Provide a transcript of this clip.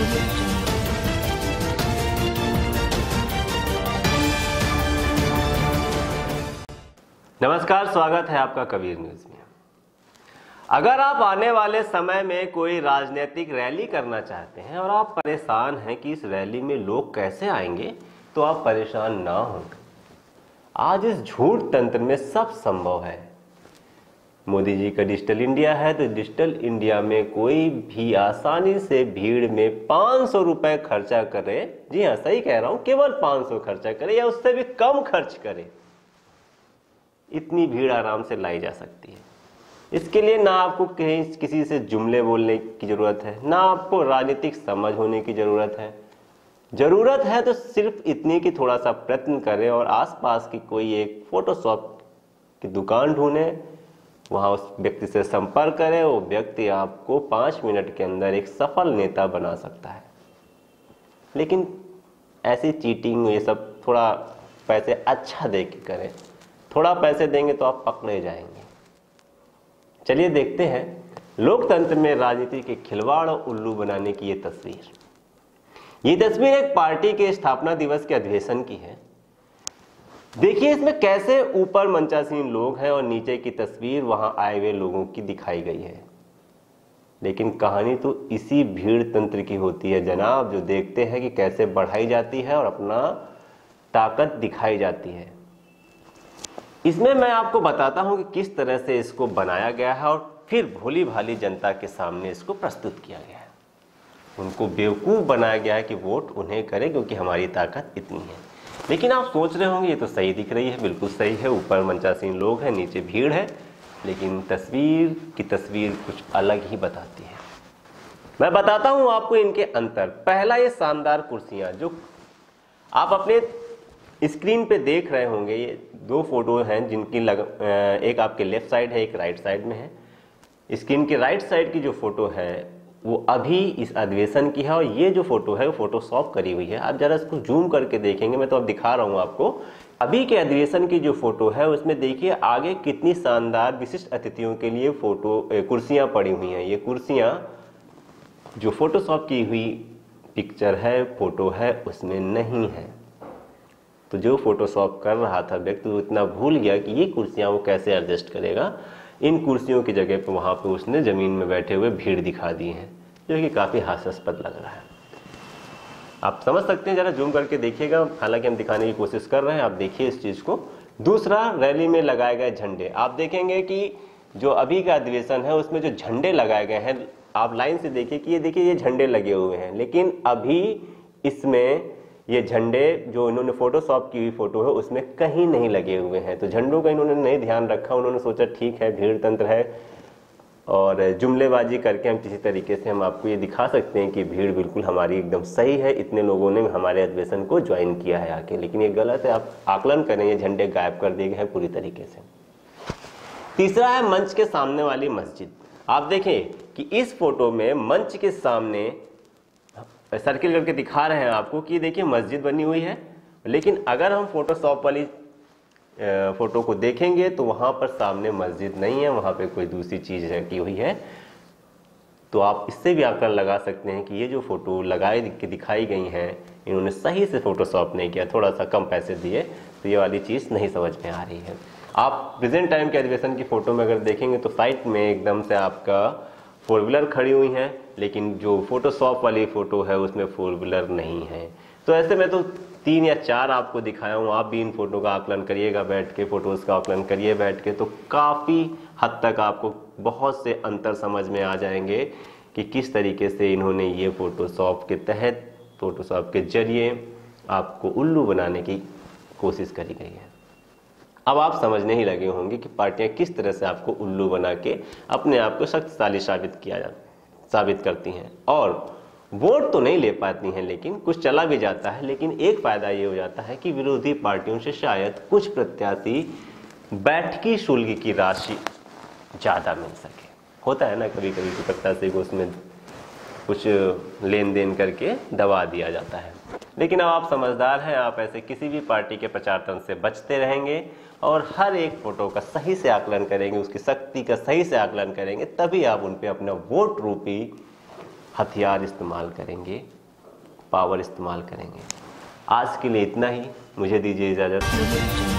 audio jungle. नमस्कार, स्वागत है आपका कबीर न्यूज में। अगर आप आने वाले समय में कोई राजनीतिक रैली करना चाहते हैं और आप परेशान हैं कि इस रैली में लोग कैसे आएंगे, तो आप परेशान ना हो। आज इस झूठ तंत्र में सब संभव है। मोदी जी का डिजिटल इंडिया है, तो डिजिटल इंडिया में कोई भी आसानी से भीड़ में 500 रुपए खर्चा करे, जी हाँ सही कह रहा हूं, केवल 500 खर्चा करे या उससे भी कम खर्च करे, इतनी भीड़ आराम से लाई जा सकती है। इसके लिए ना आपको कहीं किसी से जुमले बोलने की जरूरत है, ना आपको राजनीतिक समझ होने की जरूरत है। जरूरत है तो सिर्फ इतनी कि थोड़ा सा प्रयत्न करें और आसपास की कोई एक फोटोशॉप की दुकान ढूंढे, वहां उस व्यक्ति से संपर्क करें। वो व्यक्ति आपको 5 मिनट के अंदर एक सफल नेता बना सकता है। लेकिन ऐसी चीटिंग ये सब थोड़ा पैसे अच्छा दे के करें। थोड़ा पैसे देंगे तो आप पकड़े जाएंगे। चलिए देखते हैं लोकतंत्र में राजनीति के खिलवाड़ और उल्लू बनाने की ये तस्वीर। ये तस्वीर एक पार्टी के स्थापना दिवस के अधिवेशन की है। देखिए इसमें कैसे ऊपर मंचासीन लोग हैं और नीचे की तस्वीर वहां आए हुए लोगों की दिखाई गई है। लेकिन कहानी तो इसी भीड़ तंत्र की होती है जनाब, जो देखते हैं कि कैसे बढ़ाई जाती है और अपना ताकत दिखाई जाती है। इसमें मैं आपको बताता हूं कि किस तरह से इसको बनाया गया है और फिर भोली भाली जनता के सामने इसको प्रस्तुत किया गया है। उनको बेवकूफ़ बनाया गया है कि वोट उन्हें करें क्योंकि हमारी ताकत इतनी है। लेकिन आप सोच रहे होंगे ये तो सही दिख रही है, बिल्कुल सही है, ऊपर मंचासीन लोग हैं, नीचे भीड़ है, लेकिन तस्वीर कुछ अलग ही बताती है। मैं बताता हूं आपको इनके अंतर। पहला, ये शानदार कुर्सियां जो आप अपने स्क्रीन पे देख रहे होंगे, ये 2 फोटो हैं जिनकी एक आपके लेफ्ट साइड है, एक राइट साइड में है। स्क्रीन के राइट साइड की जो फोटो है वो अभी इस अधिवेशन की है और ये जो फोटो है वो फोटोशॉप करी हुई है। आप जरा इसको जूम करके देखेंगे, मैं तो अब दिखा रहा हूँ आपको। अभी के अधिवेशन की जो फोटो है उसमें देखिए आगे कितनी शानदार विशिष्ट अतिथियों के लिए कुर्सियाँ पड़ी हुई हैं। ये कुर्सियाँ जो फोटोशॉप की हुई पिक्चर है, फोटो है, उसमें नहीं है। तो जो फोटोशॉप कर रहा था व्यक्ति वो इतना भूल गया कि ये कुर्सियां वो कैसे एडजस्ट करेगा। इन कुर्सियों की जगह पर वहां पे उसने जमीन में बैठे हुए भीड़ दिखा दी है, जो कि काफ़ी हास्यास्पद लग रहा है। आप समझ सकते हैं, जरा जूम करके देखिएगा। हालांकि हम दिखाने की कोशिश कर रहे हैं, आप देखिए इस चीज़ को। दूसरा, रैली में लगाए गए झंडे। आप देखेंगे कि जो अभी का अधिवेशन है उसमें जो झंडे लगाए गए हैं, आप लाइन से देखिए कि ये झंडे लगे हुए हैं, लेकिन अभी इसमें ये झंडे जो इन्होंने फोटोशॉप की हुई फोटो है उसमें कहीं नहीं लगे हुए हैं। तो झंडों का इन्होंने नहीं ध्यान रखा। उन्होंने सोचा ठीक है भीड़ तंत्र है और जुमलेबाजी करके हम किसी तरीके से हम आपको ये दिखा सकते हैं कि भीड़ बिल्कुल हमारी एकदम सही है, इतने लोगों ने हमारे अधिवेशन को ज्वाइन किया है आके। लेकिन ये गलत है, आप आकलन करें, ये झंडे गायब कर दिए गए हैं पूरी तरीके से। तीसरा है मंच के सामने वाली मस्जिद। आप देखें कि इस फोटो में मंच के सामने सर्किल करके दिखा रहे हैं आपको कि देखिए मस्जिद बनी हुई है, लेकिन अगर हम फोटोशॉप वाली फोटो को देखेंगे तो वहां पर सामने मस्जिद नहीं है, वहां पे कोई दूसरी चीज रखी हुई है। तो आप इससे भी आकलन लगा सकते हैं कि ये जो फोटो दिखाई गई हैं इन्होंने सही से फोटोशॉप नहीं किया, थोड़ा सा कम पैसे दिए, तो ये वाली चीज़ नहीं समझ में आ रही है। आप प्रेजेंट टाइम के अधिवेशन की फोटो में अगर देखेंगे तो साइड में एकदम से आपका 4 व्हीलर खड़ी हुई हैं, लेकिन जो फोटोशॉप वाली फ़ोटो है उसमें 4 व्हीलर नहीं है। तो ऐसे में तो 3 या 4 आपको दिखाया हूँ, आप भी इन फोटो का आकलन करिएगा बैठ के, फोटोज़ का आकलन करिए बैठ के, तो काफ़ी हद तक आपको बहुत से अंतर समझ में आ जाएंगे कि किस तरीके से इन्होंने ये फोटोशॉप के तहत, फोटोशॉप के जरिए आपको उल्लू बनाने की कोशिश करी गई है। अब आप समझने ही लगे होंगे कि पार्टियां किस तरह से आपको उल्लू बना के अपने आप को शक्तिशाली साबित करती हैं और वोट तो नहीं ले पाती हैं, लेकिन कुछ चला भी जाता है। लेकिन एक फायदा ये हो जाता है कि विरोधी पार्टियों से शायद कुछ प्रत्याशी बैठकी शुल्क की राशि ज़्यादा मिल सके। होता है ना कभी कभी कि प्रत्याशी को उसमें कुछ लेन देन करके दबा दिया जाता है। लेकिन अब आप समझदार हैं, आप ऐसे किसी भी पार्टी के प्रचार तंत्र से बचते रहेंगे और हर एक फोटो का सही से आकलन करेंगे, उसकी शक्ति का सही से आकलन करेंगे, तभी आप उन पे अपना वोट रूपी हथियार इस्तेमाल करेंगे, पावर इस्तेमाल करेंगे। आज के लिए इतना ही, मुझे दीजिए इजाज़त।